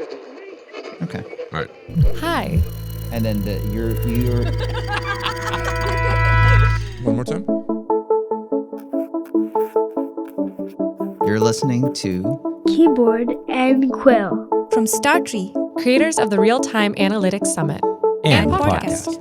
Okay. All right. Hi. And then you're One more time. you're listening to Keyboard and Quill. From StarTree, creators of the Real-Time Analytics Summit. And podcast.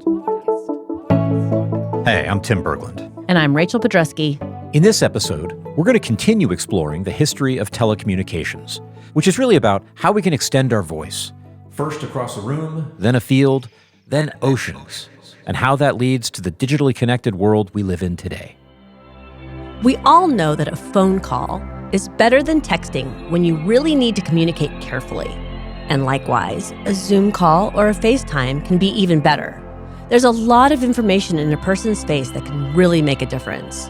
Hey, I'm Tim Berglund. And I'm Rachel Pedreschi. In this episode, we're going to continue exploring the history of telecommunications, which is really about how we can extend our voice. First across a room, then a field, then oceans, and how that leads to the digitally connected world we live in today. We all know that a phone call is better than texting when you really need to communicate carefully. And likewise, a Zoom call or a FaceTime can be even better. There's a lot of information in a person's face that can really make a difference.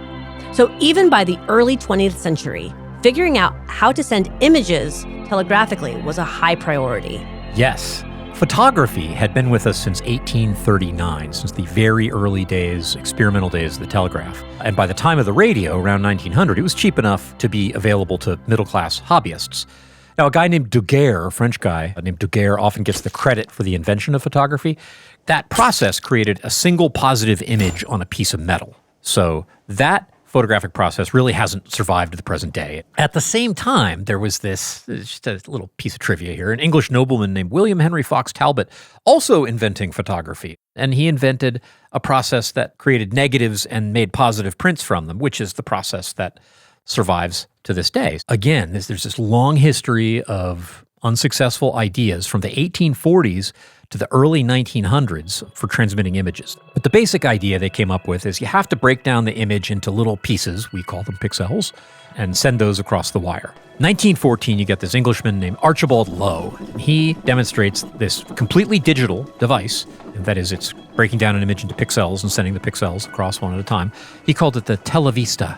So even by the early 20th century, figuring out how to send images telegraphically was a high priority. Yes, photography had been with us since 1839, since the very early days, experimental days of the telegraph. And by the time of the radio, around 1900, it was cheap enough to be available to middle-class hobbyists. Now, a guy named Daguerre, a French guy named Daguerre, often gets the credit for the invention of photography. That process created a single positive image on a piece of metal. So that photographic process really hasn't survived to the present day. At the same time, there was this, just a little piece of trivia here, an English nobleman named William Henry Fox Talbot also inventing photography. And he invented a process that created negatives and made positive prints from them, which is the process that survives to this day. Again, there's this long history of unsuccessful ideas from the 1840s to the early 1900s for transmitting images. But the basic idea they came up with is you have to break down the image into little pieces, we call them pixels, and send those across the wire. 1914, you get this Englishman named Archibald Lowe. He demonstrates this completely digital device, and that is, it's breaking down an image into pixels and sending the pixels across one at a time. He called it the Televista.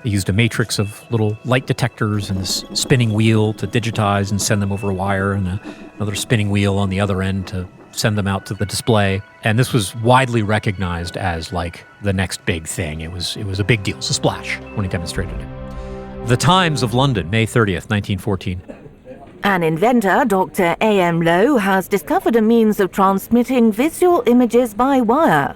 They used a matrix of little light detectors and this spinning wheel to digitize and send them over a wire, and another spinning wheel on the other end to send them out to the display. And this was widely recognized as like the next big thing. It was a big deal. It's a splash when he demonstrated it. The Times of London, May 30th, 1914. An inventor, Dr. A.M. Lowe, has discovered a means of transmitting visual images by wire.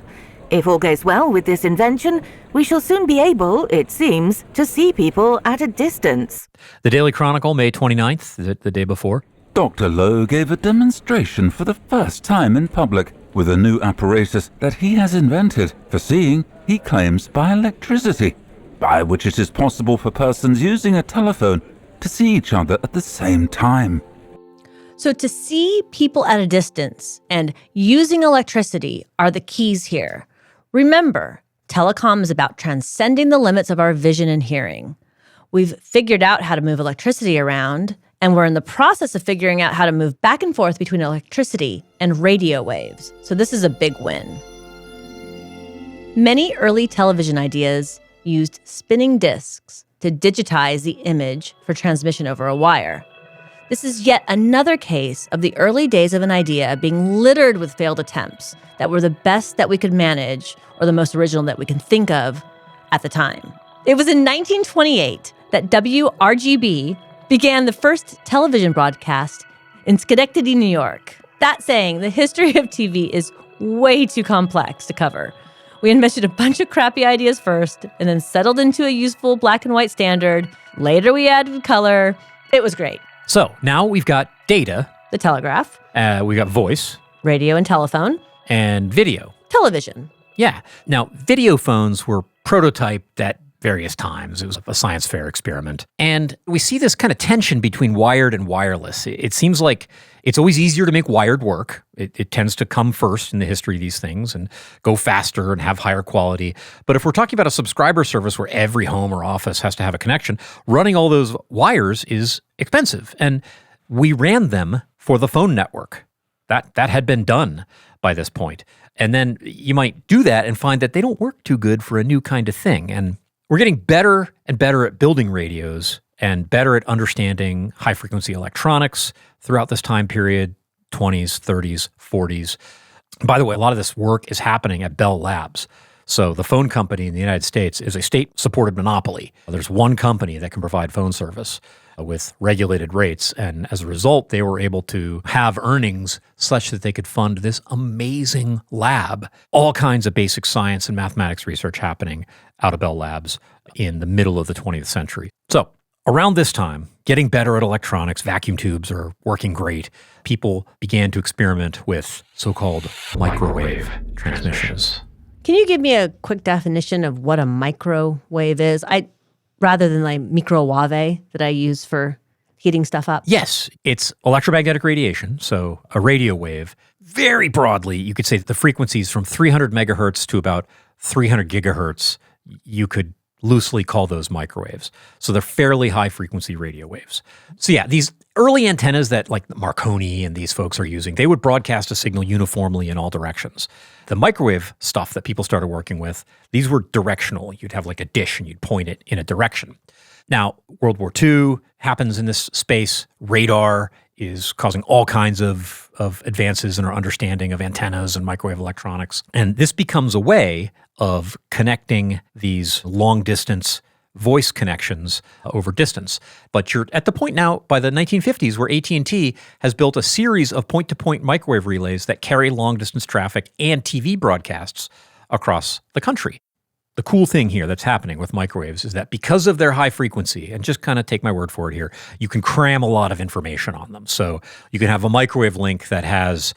If all goes well with this invention, we shall soon be able, it seems, to see people at a distance. The Daily Chronicle, May 29th, the day before. Dr. Lowe gave a demonstration for the first time in public with a new apparatus that he has invented for seeing, he claims, by electricity, by which it is possible for persons using a telephone to see each other at the same time. So to see people at a distance and using electricity are the keys here. Remember, telecom is about transcending the limits of our vision and hearing. We've figured out how to move electricity around, and we're in the process of figuring out how to move back and forth between electricity and radio waves. So this is a big win. Many early television ideas used spinning discs to digitize the image for transmission over a wire. This is yet another case of the early days of an idea being littered with failed attempts that were the best that we could manage or the most original that we can think of at the time. It was in 1928 that WRGB began the first television broadcast in Schenectady, New York. That saying, the history of TV is way too complex to cover. We invented a bunch of crappy ideas first and then settled into a useful black and white standard. Later we added color. It was great. So now we've got data. The telegraph. We got voice. Radio and telephone. And video. Television. Yeah. Now, video phones were prototyped at various times. It was a science fair experiment. And we see this kind of tension between wired and wireless. It seems like it's always easier to make wired work. It tends to come first in the history of these things and go faster and have higher quality. But if we're talking about a subscriber service where every home or office has to have a connection, running all those wires is expensive. And we ran them for the phone network. That had been done by this point. And then you might do that and find that they don't work too good for a new kind of thing. And we're getting better and better at building radios and better at understanding high-frequency electronics throughout this time period, 20s, 30s, 40s. By the way, a lot of this work is happening at Bell Labs. So the phone company in the United States is a state-supported monopoly. There's one company that can provide phone service. with regulated rates. And as a result, they were able to have earnings such that they could fund this amazing lab. All kinds of basic science and mathematics research happening out of Bell Labs in the middle of the 20th century. So around this time, getting better at electronics, vacuum tubes are working great. People began to experiment with so-called microwave transmissions. Can you give me a quick definition of what a microwave is? Rather than like microwave that I use for heating stuff up. Yes, it's electromagnetic radiation, so a radio wave. Very broadly, you could say that the frequencies from 300 megahertz to about 300 gigahertz, you could loosely call those microwaves. So they're fairly high frequency radio waves. So yeah, these early antennas that like Marconi and these folks are using, they would broadcast a signal uniformly in all directions. The microwave stuff that people started working with, these were directional. You'd have like a dish and you'd point it in a direction. Now, World War II happens in this space. Radar is causing all kinds of advances in our understanding of antennas and microwave electronics. And this becomes a way of connecting these long-distance voice connections over distance. But you're at the point now, by the 1950s, where AT&T has built a series of point-to-point microwave relays that carry long-distance traffic and TV broadcasts across the country. The cool thing here that's happening with microwaves is that because of their high frequency, and just kind of take my word for it here, you can cram a lot of information on them. So you can have a microwave link that has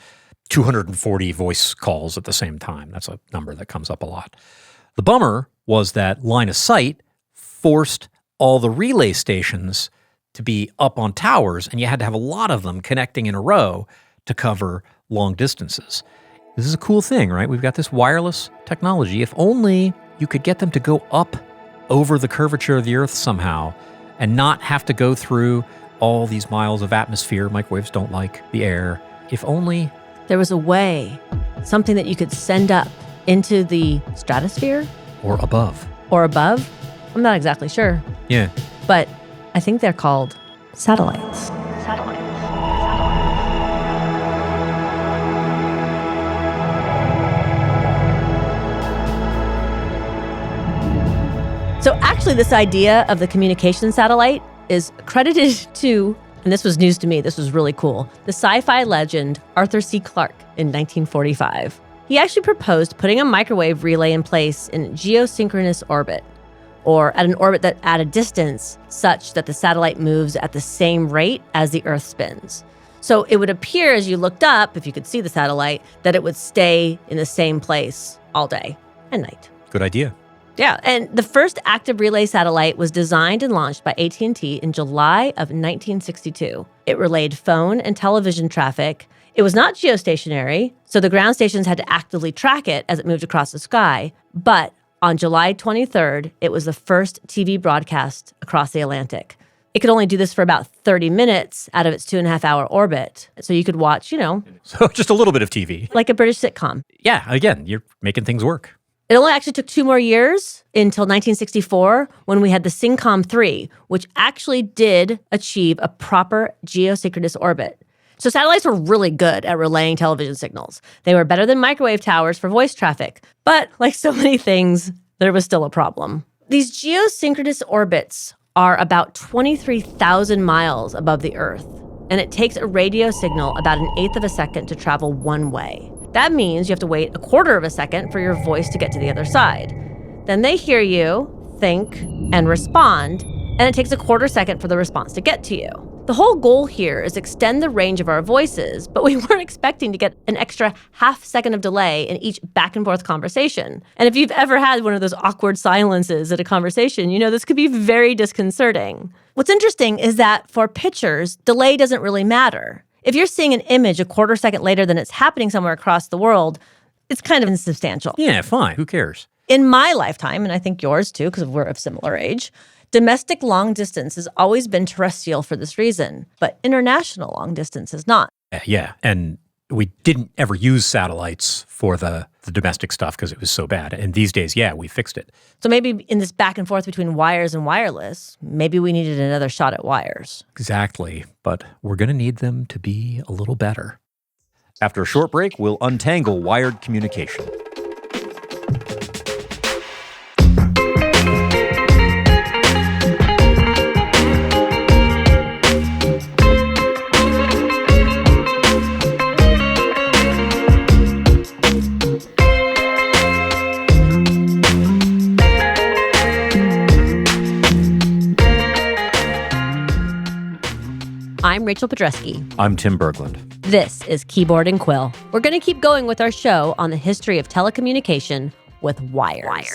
240 voice calls at the same time. That's a number that comes up a lot. The bummer was that line of sight forced all the relay stations to be up on towers, and you had to have a lot of them connecting in a row to cover long distances. This is a cool thing, right? We've got this wireless technology. If only you could get them to go up over the curvature of the Earth somehow and not have to go through all these miles of atmosphere. Microwaves don't like the air. If only there was a way, something that you could send up into the stratosphere? Or above. Or above? I'm not exactly sure. Yeah. But I think they're called satellites. So actually, this idea of the communication satellite is credited to, and this was news to me, this was really cool, the sci-fi legend Arthur C. Clarke in 1945. He actually proposed putting a microwave relay in place in geosynchronous orbit, or at an orbit that at a distance such that the satellite moves at the same rate as the Earth spins. So it would appear as you looked up, if you could see the satellite, that it would stay in the same place all day and night. Good idea. Yeah, and the first active relay satellite was designed and launched by AT&T in July of 1962. It relayed phone and television traffic. It was not geostationary, so the ground stations had to actively track it as it moved across the sky. But on July 23rd, it was the first TV broadcast across the Atlantic. It could only do this for about 30 minutes out of its 2.5-hour orbit. So you could watch, So just a little bit of TV. like a British sitcom. Yeah, again, you're making things work. It only actually took 2 more years until 1964 when we had the Syncom 3, which actually did achieve a proper geosynchronous orbit. So satellites were really good at relaying television signals. They were better than microwave towers for voice traffic. But like so many things, there was still a problem. These geosynchronous orbits are about 23,000 miles above the Earth, and it takes a radio signal about 1/8 of a second to travel one way. That means you have to wait 1/4 of a second for your voice to get to the other side. Then they hear you, think, and respond, and it takes 1/4 second for the response to get to you. The whole goal here is extend the range of our voices, but we weren't expecting to get an extra 1/2 second of delay in each back and forth conversation. And if you've ever had one of those awkward silences at a conversation, this could be very disconcerting. What's interesting is that for pictures, delay doesn't really matter. If you're seeing an image 1/4 second later than it's happening somewhere across the world, it's kind of insubstantial. Yeah, fine. Who cares? In my lifetime, and I think yours too, because we're of similar age, domestic long distance has always been terrestrial for this reason, but international long distance is not. Yeah, and we didn't ever use satellites for the domestic stuff because it was so bad. And these days, yeah, we fixed it. So maybe in this back and forth between wires and wireless, maybe we needed another shot at wires. Exactly, but we're going to need them to be a little better. After a short break, we'll untangle wired communication. Rachel Pedreschi. I'm Tim Berglund. This is Keyboard and Quill. We're going to keep going with our show on the history of telecommunication with wires.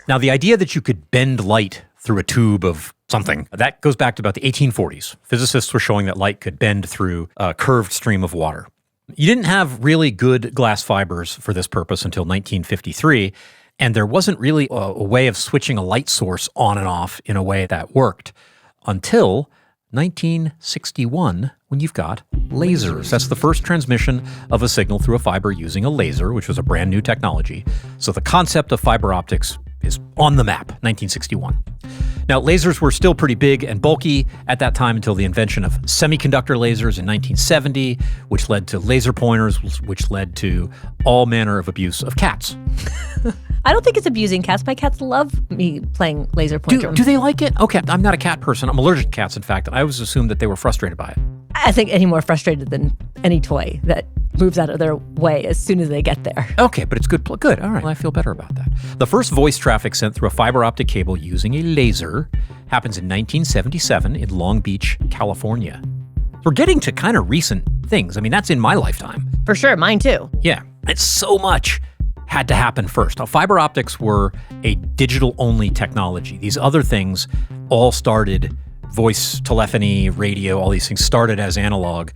Now, the idea that you could bend light through a tube of something, that goes back to about the 1840s. Physicists were showing that light could bend through a curved stream of water. You didn't have really good glass fibers for this purpose until 1953, and there wasn't really a way of switching a light source on and off in a way that worked until 1961, when you've got lasers. That's the first transmission of a signal through a fiber using a laser, which was a brand new technology. So the concept of fiber optics is on the map, 1961. Now, lasers were still pretty big and bulky at that time until the invention of semiconductor lasers in 1970, which led to laser pointers, which led to all manner of abuse of cats. I don't think it's abusing cats. My cats love me playing laser pointer. Do they like it? Okay, I'm not a cat person. I'm allergic to cats, in fact. I always assumed that they were frustrated by it. I think any more frustrated than any toy that moves out of their way as soon as they get there. Okay, but it's good. Good. All right. Well, I feel better about that. The first voice traffic sent through a fiber optic cable using a laser happens in 1977 in Long Beach, California. We're getting to kind of recent things. I mean, that's in my lifetime. For sure, mine too. Yeah, it's so much had to happen first. Now, fiber optics were a digital-only technology. These other things all started, voice, telephony, radio, all these things started as analog.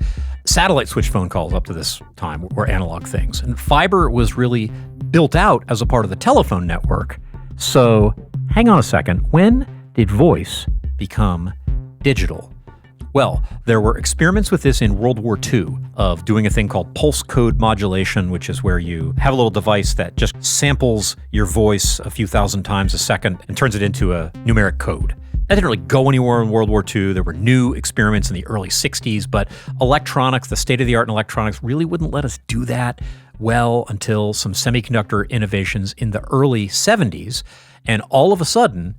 Satellite switch phone calls up to this time were analog things. And fiber was really built out as a part of the telephone network. So hang on a second. When did voice become digital? Well, there were experiments with this in World War II of doing a thing called pulse code modulation, which is where you have a little device that just samples your voice a few thousand times a second and turns it into a numeric code. That didn't really go anywhere in World War II. There were new experiments in the early 60s, but electronics, the state-of-the-art in electronics, really wouldn't let us do that well until some semiconductor innovations in the early 70s. And all of a sudden,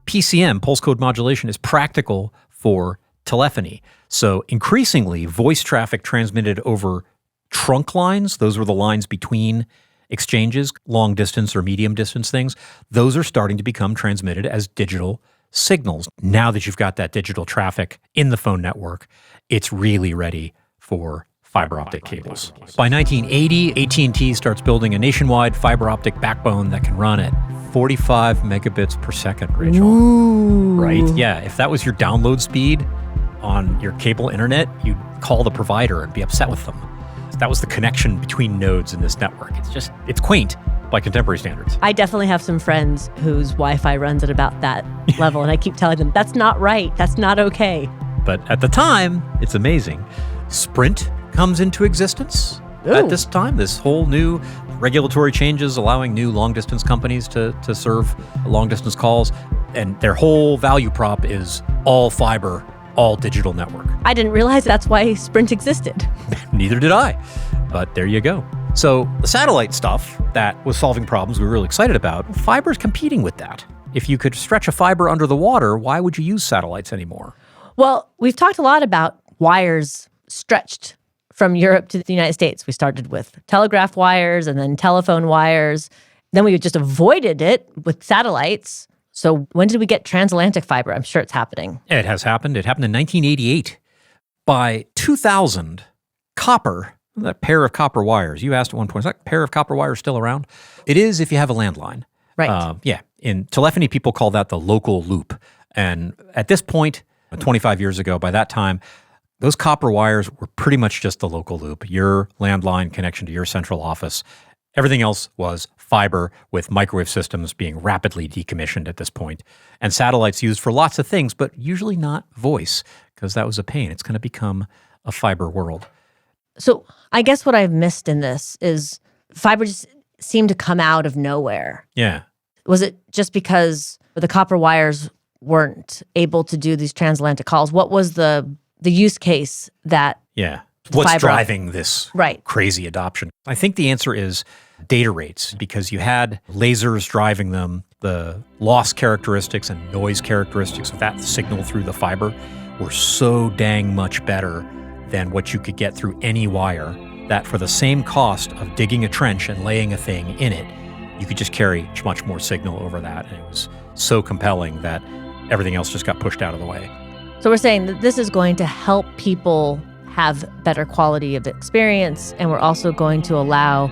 PCM, pulse code modulation, is practical for telephony. So increasingly, voice traffic transmitted over trunk lines, those were the lines between exchanges, long distance or medium distance things, those are starting to become transmitted as digital signals. Now that you've got that digital traffic in the phone network, it's really ready for fiber optic cables. By 1980, AT&T starts building a nationwide fiber optic backbone that can run at 45 megabits per second, Rachel. Ooh. Right? Yeah, if that was your download speed on your cable internet, you'd call the provider and be upset with them. That was the connection between nodes in this network. It's quaint by contemporary standards. I definitely have some friends whose Wi-Fi runs at about that level, and I keep telling them, that's not right, that's not okay. But at the time, it's amazing. Sprint comes into existence at this time. This whole new regulatory changes allowing new long-distance companies to serve long-distance calls, and their whole value prop is all fiber, all digital network. I didn't realize that's why Sprint existed. Neither did I, but there you go. So the satellite stuff that was solving problems we were really excited about, fiber's competing with that. If you could stretch a fiber under the water, why would you use satellites anymore? Well, we've talked a lot about wires stretched from Europe to the United States. We started with telegraph wires and then telephone wires. Then we just avoided it with satellites. So when did we get transatlantic fiber? I'm sure it's happening. It has happened. It happened in 1988. By 2000, copper, that pair of copper wires, you asked at one point, is that pair of copper wires still around? It is if you have a landline. Right. Yeah. In telephony, people call that the local loop. And at this point, 25 years ago, by that time, those copper wires were pretty much just the local loop, your landline connection to your central office. Everything else was fiber, with microwave systems being rapidly decommissioned at this point. And satellites used for lots of things, but usually not voice, because that was a pain. It's going to become a fiber world. So I guess what I've missed in this is fiber just seemed to come out of nowhere. Yeah. Was it just because the copper wires weren't able to do these transatlantic calls? What was the use case that What's driving this right. crazy adoption? I think the answer is data rates, because you had lasers driving them. The loss characteristics and noise characteristics of that signal through the fiber were so dang much better than what you could get through any wire, that for the same cost of digging a trench and laying a thing in it, you could just carry much more signal over that. And it was so compelling that everything else just got pushed out of the way. So we're saying that this is going to help people have better quality of experience, and we're also going to allow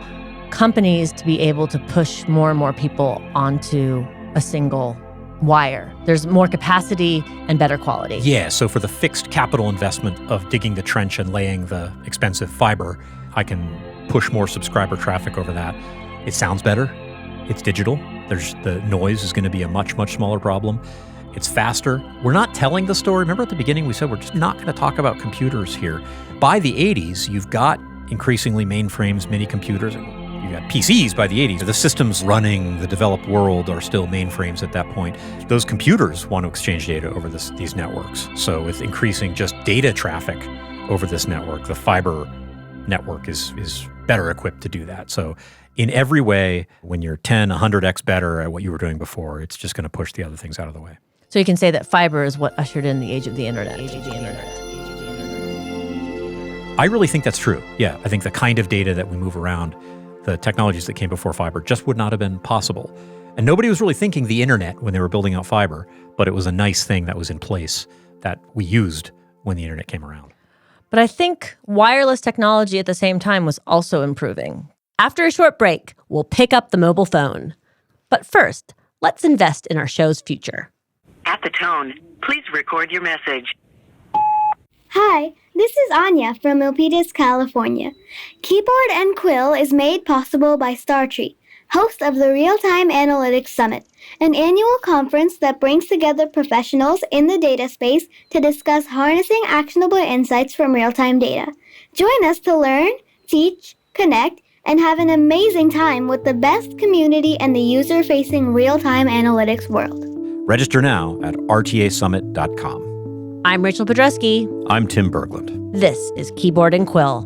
companies to be able to push more and more people onto a single wire. There's more capacity and better quality. Yeah, so for the fixed capital investment of digging the trench and laying the expensive fiber, I can push more subscriber traffic over that. It sounds better. It's digital. The noise is going to be a much, much smaller problem. It's faster. We're not telling the story. Remember at the beginning we said we're just not going to talk about computers here. By the 80s, you've got increasingly mainframes, mini computers. You got PCs by the 80s. The systems running the developed world are still mainframes at that point. Those computers want to exchange data over these networks. So with increasing just data traffic over this network, the fiber network is better equipped to do that. So in every way, when you're 10, 100x better at what you were doing before, it's just going to push the other things out of the way. So you can say that fiber is what ushered in the age of the internet. I really think that's true. Yeah, I think the kind of data that we move around, the technologies that came before fiber just would not have been possible. And nobody was really thinking the internet when they were building out fiber, but it was a nice thing that was in place that we used when the internet came around. But I think wireless technology at the same time was also improving. After a short break, we'll pick up the mobile phone. But first, let's invest in our show's future. At the tone, please record your message. Hi, this is Anya from Milpitas, California. Keyboard and Quill is made possible by StarTree, host of the Real-Time Analytics Summit, an annual conference that brings together professionals in the data space to discuss harnessing actionable insights from real-time data. Join us to learn, teach, connect, and have an amazing time with the best community in the user-facing real-time analytics world. Register now at rtasummit.com. I'm Rachel Pedreschi. I'm Tim Berglund. This is Keyboard and Quill.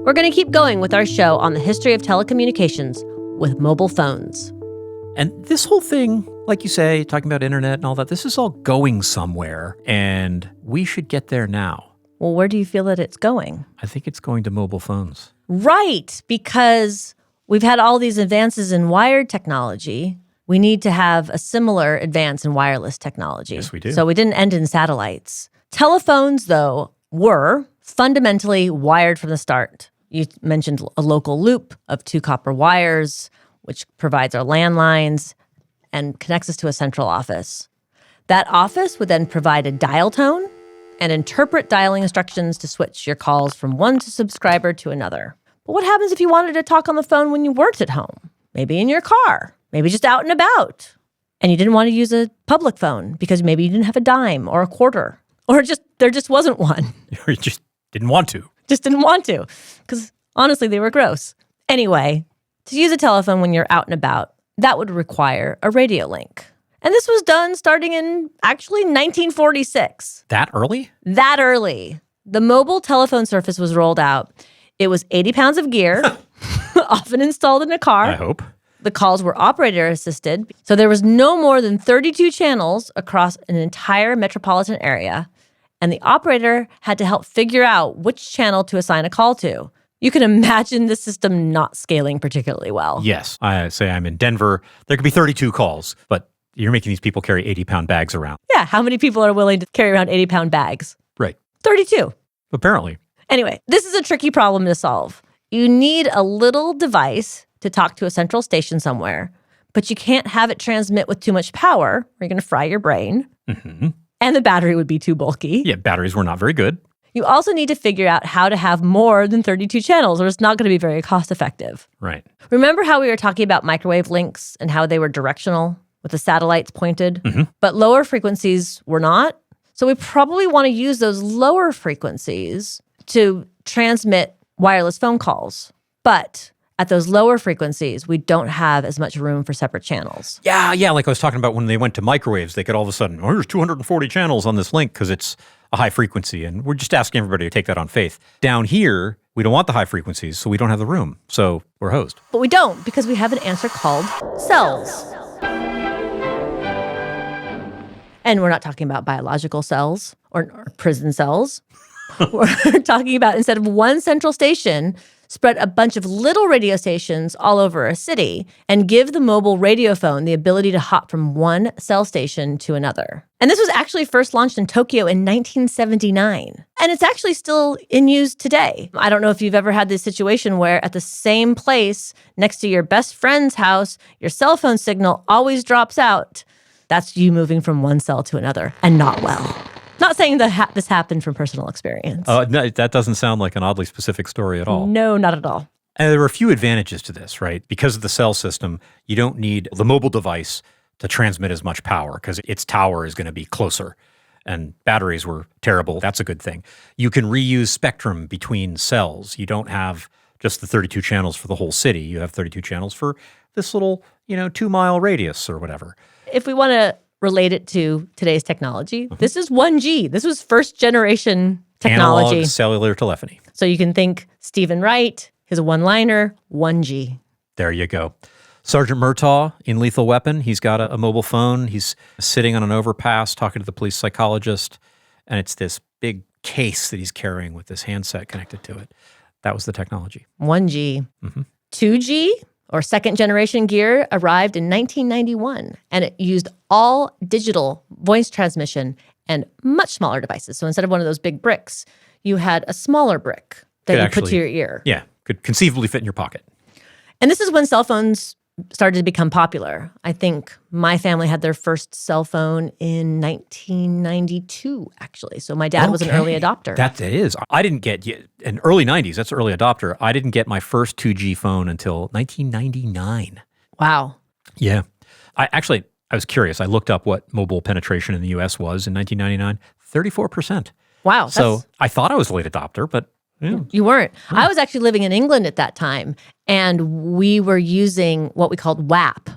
We're going to keep going with our show on the history of telecommunications with mobile phones. And this whole thing, like you say, talking about internet and all that, this is all going somewhere, and we should get there now. Well, where do you feel that it's going? I think it's going to mobile phones. Right, because we've had all these advances in wired technology. We need to have a similar advance in wireless technology. Yes, we do. So we didn't end in satellites. Telephones, though, were fundamentally wired from the start. You mentioned a local loop of 2 copper wires, which provides our landlines and connects us to a central office. That office would then provide a dial tone and interpret dialing instructions to switch your calls from one subscriber to another. But what happens if you wanted to talk on the phone when you weren't at home? Maybe in your car, maybe just out and about. And you didn't want to use a public phone because maybe you didn't have a dime or a quarter, or there just wasn't one. Or you just didn't want to. Just didn't want to, because honestly, they were gross. Anyway, to use a telephone when you're out and about, that would require a radio link. And this was done starting in, actually, 1946. That early? That early. The mobile telephone service was rolled out. It was 80 pounds of gear, often installed in a car. I hope. The calls were operator assisted. So there was no more than 32 channels across an entire metropolitan area. And the operator had to help figure out which channel to assign a call to. You can imagine the system not scaling particularly well. Yes. I say I'm in Denver. There could be 32 calls, but you're making these people carry 80-pound bags around. Yeah, how many people are willing to carry around 80-pound bags? Right. 32. Apparently. Anyway, this is a tricky problem to solve. You need a little device to talk to a central station somewhere, but you can't have it transmit with too much power, or you're going to fry your brain. Mm-hmm. And the battery would be too bulky. Yeah, batteries were not very good. You also need to figure out how to have more than 32 channels, or it's not going to be very cost effective. Right. Remember how we were talking about microwave links and how they were directional with the satellites pointed? Mm-hmm. But lower frequencies were not. So we probably want to use those lower frequencies to transmit wireless phone calls. But at those lower frequencies, we don't have as much room for separate channels. Yeah, like I was talking about when they went to microwaves, they could all of a sudden, there's 240 channels on this link because it's a high frequency, and we're just asking everybody to take that on faith. Down here, we don't want the high frequencies, so we don't have the room, so we're hosed. But we don't, because we have an answer called cells. And we're not talking about biological cells or prison cells. We're talking about, instead of one central station spread a bunch of little radio stations all over a city and give the mobile radiophone the ability to hop from one cell station to another. And this was actually first launched in Tokyo in 1979. And it's actually still in use today. I don't know if you've ever had this situation where at the same place next to your best friend's house, your cell phone signal always drops out. That's you moving from one cell to another, and not well. Not saying that this happened from personal experience. No, that doesn't sound like an oddly specific story at all. No, not at all. And there are a few advantages to this, right? Because of the cell system, you don't need the mobile device to transmit as much power because its tower is going to be closer. And batteries were terrible. That's a good thing. You can reuse spectrum between cells. You don't have just the 32 channels for the whole city. You have 32 channels for this little, 2-mile radius or whatever. If we want to relate it to today's technology, this is 1G. This was first generation technology. Analog cellular telephony. So you can think Stephen Wright, his one-liner, 1G. There you go. Sergeant Murtaugh in Lethal Weapon, he's got a mobile phone. He's sitting on an overpass talking to the police psychologist, and it's this big case that he's carrying with this handset connected to it. That was the technology. 1G. 2G, or second generation gear, arrived in 1991, and it used all digital voice transmission and much smaller devices. So instead of one of those big bricks, you had a smaller brick that you put to your ear. Yeah, could conceivably fit in your pocket. And this is when cell phones started to become popular. I think my family had their first cell phone in 1992, actually. So my dad was an early adopter. That is. I didn't get, in early 90s, that's early adopter. I didn't get my first 2G phone until 1999. Wow. Yeah. I was curious. I looked up what mobile penetration in the U.S. was in 1999. 34%. Wow. So I thought I was a late adopter, but yeah. You weren't. I was actually living in England at that time, and we were using what we called WAP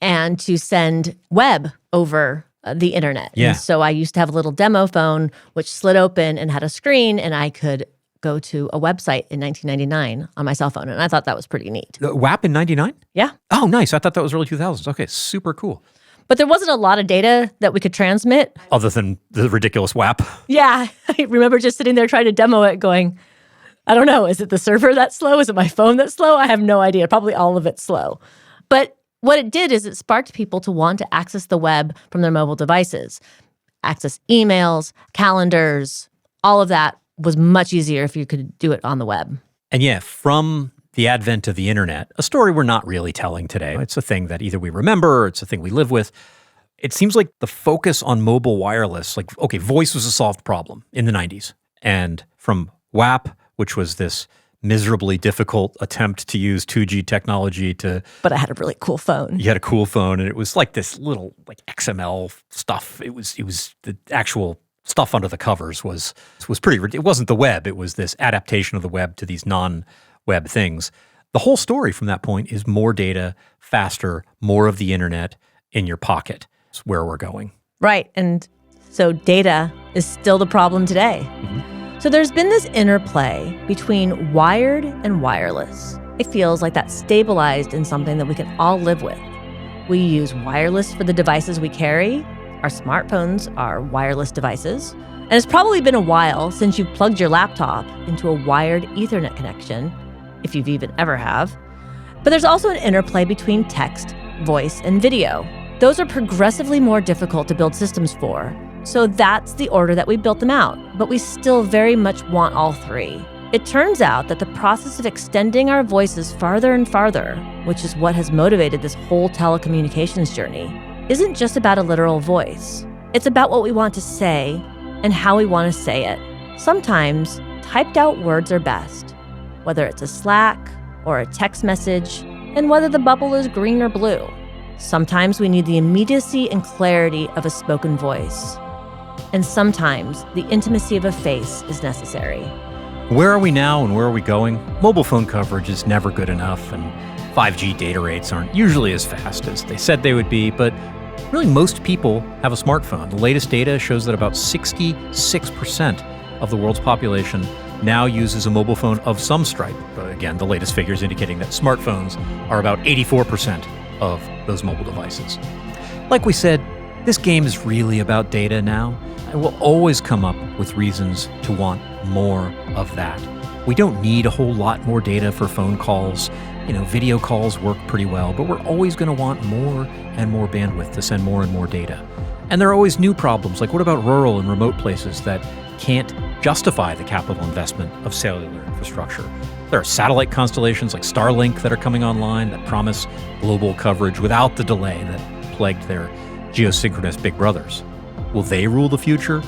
and to send web over the internet. Yeah. And so I used to have a little demo phone which slid open and had a screen, and I could go to a website in 1999 on my cell phone, and I thought that was pretty neat. The WAP in 99? Yeah. Oh, nice. I thought that was early 2000s. Okay, super cool. But there wasn't a lot of data that we could transmit. Other than the ridiculous WAP. Yeah. I remember just sitting there trying to demo it going, I don't know, is it the server that's slow? Is it my phone that's slow? I have no idea. Probably all of it's slow. But what it did is it sparked people to want to access the web from their mobile devices. Access emails, calendars, all of that was much easier if you could do it on the web. And yeah, from the advent of the internet, a story we're not really telling today. It's a thing that either we remember or it's a thing we live with. It seems like the focus on mobile wireless, voice was a solved problem in the 90s. And from WAP, which was this miserably difficult attempt to use 2G technology But I had a really cool phone. You had a cool phone, and it was like this little XML stuff. It was the actual stuff under the covers was pretty. It wasn't the web. It was this adaptation of the web to these non-web things. The whole story from that point is more data, faster, more of the internet in your pocket. It's where we're going. Right, and so data is still the problem today. So there's been this interplay between wired and wireless. It feels like that's stabilized in something that we can all live with. We use wireless for the devices we carry. Our smartphones are wireless devices. And it's probably been a while since you've plugged your laptop into a wired Ethernet connection, if you've even ever have. But there's also an interplay between text, voice, and video. Those are progressively more difficult to build systems for. So that's the order that we built them out, but we still very much want all three. It turns out that the process of extending our voices farther and farther, which is what has motivated this whole telecommunications journey, isn't just about a literal voice. It's about what we want to say and how we want to say it. Sometimes typed out words are best, whether it's a Slack or a text message, and whether the bubble is green or blue. Sometimes we need the immediacy and clarity of a spoken voice. And sometimes the intimacy of a face is necessary. Where are we now and where are we going? Mobile phone coverage is never good enough, and 5G data rates aren't usually as fast as they said they would be, but really most people have a smartphone. The latest data shows that about 66% of the world's population now uses a mobile phone of some stripe. But again, the latest figures indicating that smartphones are about 84% of those mobile devices. Like we said, this game is really about data now, and we'll always come up with reasons to want more of that. We don't need a whole lot more data for phone calls. Video calls work pretty well, but we're always going to want more and more bandwidth to send more and more data. And there are always new problems, like what about rural and remote places that can't justify the capital investment of cellular infrastructure? There are satellite constellations like Starlink that are coming online that promise global coverage without the delay that plagued their geosynchronous big brothers. Will they rule the future?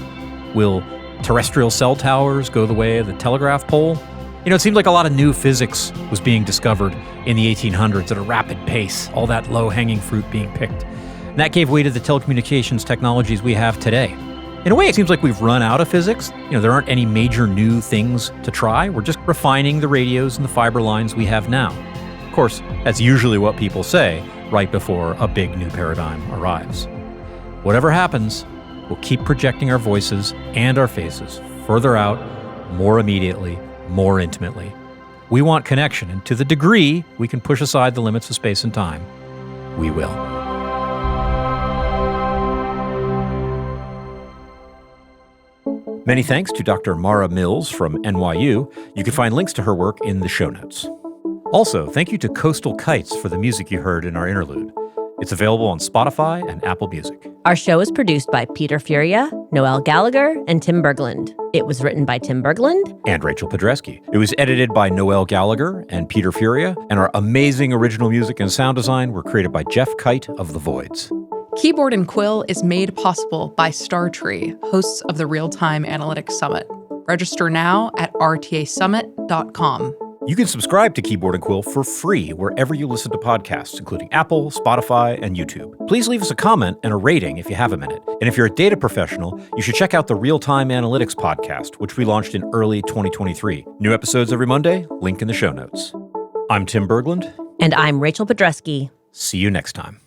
Will terrestrial cell towers go the way of the telegraph pole? It seemed like a lot of new physics was being discovered in the 1800s at a rapid pace, all that low-hanging fruit being picked. And that gave way to the telecommunications technologies we have today. In a way, it seems like we've run out of physics. There aren't any major new things to try. We're just refining the radios and the fiber lines we have now. Of course, that's usually what people say right before a big new paradigm arrives. Whatever happens, we'll keep projecting our voices and our faces further out, more immediately, more intimately. We want connection, and to the degree we can push aside the limits of space and time, we will. Many thanks to Dr. Mara Mills from NYU. You can find links to her work in the show notes. Also, thank you to Coastal Kites for the music you heard in our interlude. It's available on Spotify and Apple Music. Our show is produced by Peter Furia, Noelle Gallagher, and Tim Berglund. It was written by Tim Berglund and Rachel Pedreschi. It was edited by Noelle Gallagher and Peter Furia, and our amazing original music and sound design were created by Jeff Kite of The Voids. Keyboard and Quill is made possible by StarTree, hosts of the Real-Time Analytics Summit. Register now at rtasummit.com. You can subscribe to Keyboard and Quill for free wherever you listen to podcasts, including Apple, Spotify, and YouTube. Please leave us a comment and a rating if you have a minute. And if you're a data professional, you should check out the Real-Time Analytics podcast, which we launched in early 2023. New episodes every Monday, link in the show notes. I'm Tim Berglund. And I'm Rachel Pedreschi. See you next time.